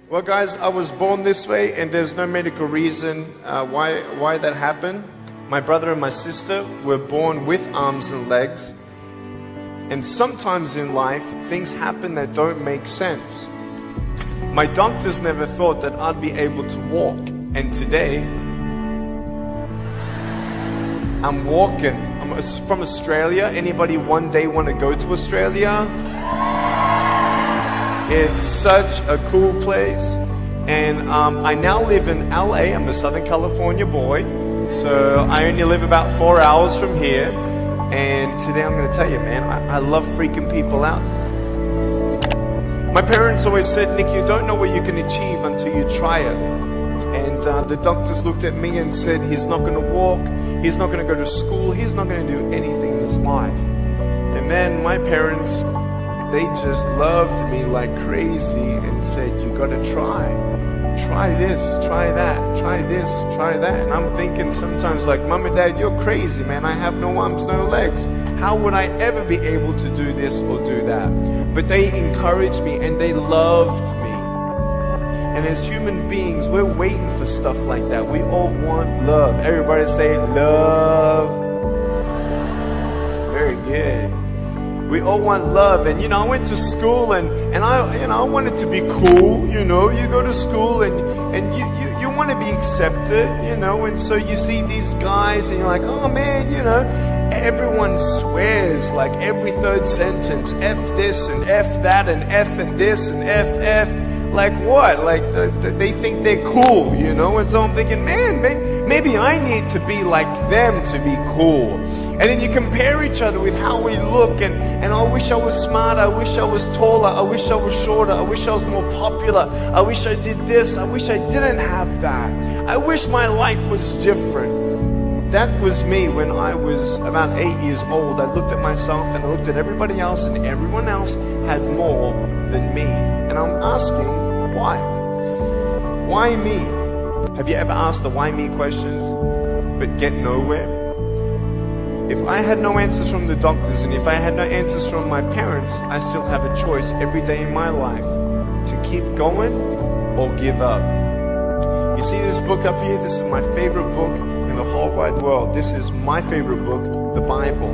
Well, guys, I was born this way, and there's no medical reason why that happened. My brother and my sister were born with arms and legs. And sometimes in life, things happen that don't make sense. My doctors never thought that I'd be able to walk. And today, I'm walking. I'm from Australia. Anybody one day want to go to Australia? It's such a cool place. And I now live in LA. I'm a Southern California boy. So I only live about 4 hours from here. And today I'm going to tell you, man, I love freaking people out. My parents always said, Nick, you don't know what you can achieve until you try it. And the doctors looked at me and said, he's not going to walk. He's not going to go to school. He's not going to do anything in his life. And then my parents, they just loved me like crazy and said, you got to try. Try this, try that, try this, try that. And I'm thinking sometimes like, Mom and Dad, you're crazy, man. I have no arms, no legs. How would I ever be able to do this or do that? But they encouraged me and they loved me. And as human beings, we're waiting for stuff like that. We all want love. Everybody say love. Very good. We all want love. And I went to school and I wanted to be cool. You go to school and you want to be accepted, and so you see these guys and you're like, oh man, everyone swears like every third sentence, F this and F that and F and this and F. Like what? Like they think they're cool, and so I'm thinking, man, maybe I need to be like them to be cool. And then you compare each other with how we look, and I wish I was smarter, I wish I was taller, I wish I was shorter, I wish I was more popular, I wish I did this, I wish I didn't have that. I wish my life was different. That was me when I was about 8 years old. I looked at myself and I looked at everybody else, and everyone else had more than me. And I'm asking, why? Why me? Have you ever asked the why me questions but get nowhere? If I had no answers from the doctors and if I had no answers from my parents, I still have a choice every day in my life to keep going or give up. You see this book up here? This is my favorite book in the whole wide world. This is my favorite book, the Bible.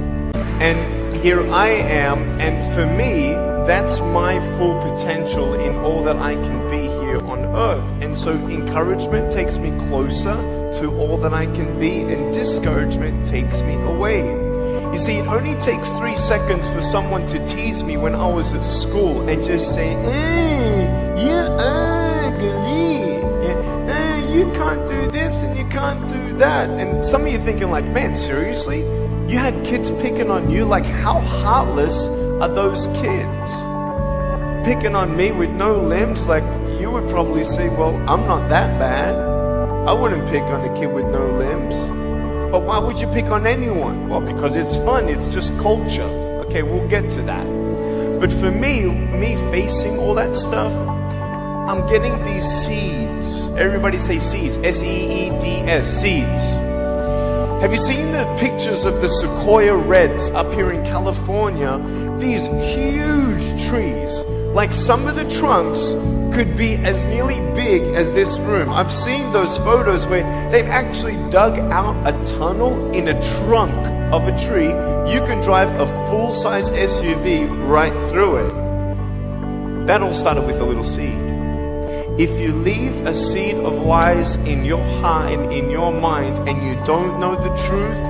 And here I am, and for me, that's my full potential in all that I can be here on earth. And so encouragement takes me closer to all that I can be, and discouragement takes me away. You see, it only takes 3 seconds for someone to tease me when I was at school and just say, you're ugly. You can't do this and you can't do that. And some of you thinking like, man, seriously? You had kids picking on you? Like, how heartless are those kids? Picking on me with no limbs? Like, you would probably say, well, I'm not that bad. I wouldn't pick on a kid with no limbs. But why would you pick on anyone? Well, because it's fun. It's just culture. Okay, we'll get to that. But for me facing all that stuff, I'm getting these seeds. Everybody say seeds. S-E-E-D-S, seeds. Have you seen the pictures of the sequoia reds up here in California? These huge trees. Like some of the trunks could be as nearly big as this room. I've seen those photos where they've actually dug out a tunnel in a trunk of a tree. You can drive a full-size SUV right through it. That all started with a little seed. If you leave a seed of lies in your heart and in your mind and you don't know the truth,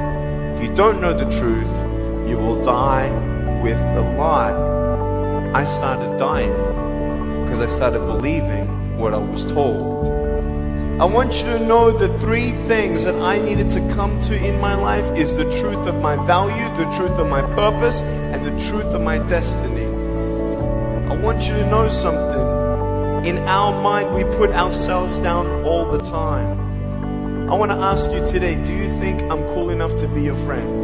if you don't know the truth, you will die with the lie. I started dying because I started believing what I was told. I want you to know the 3 things that I needed to come to in my life is the truth of my value, the truth of my purpose, and the truth of my destiny. I want you to know something. In our mind, we put ourselves down all the time. I want to ask you today, do you think I'm cool enough to be your friend?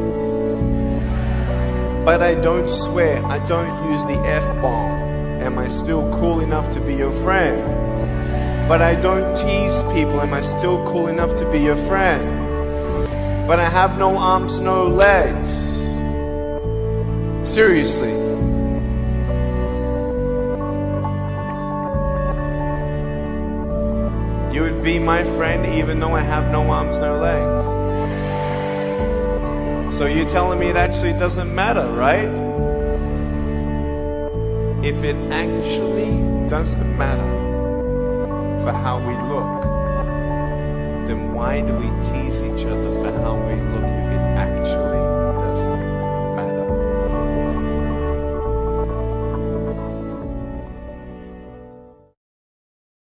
But I don't swear, I don't use the F-bomb. Am I still cool enough to be your friend? But I don't tease people. Am I still cool enough to be your friend? But I have no arms, no legs. Seriously. You would be my friend even though I have no arms, no legs. So you're telling me it actually doesn't matter, right? If it actually doesn't matter for how we look, then why do we tease each other for how we look if it actually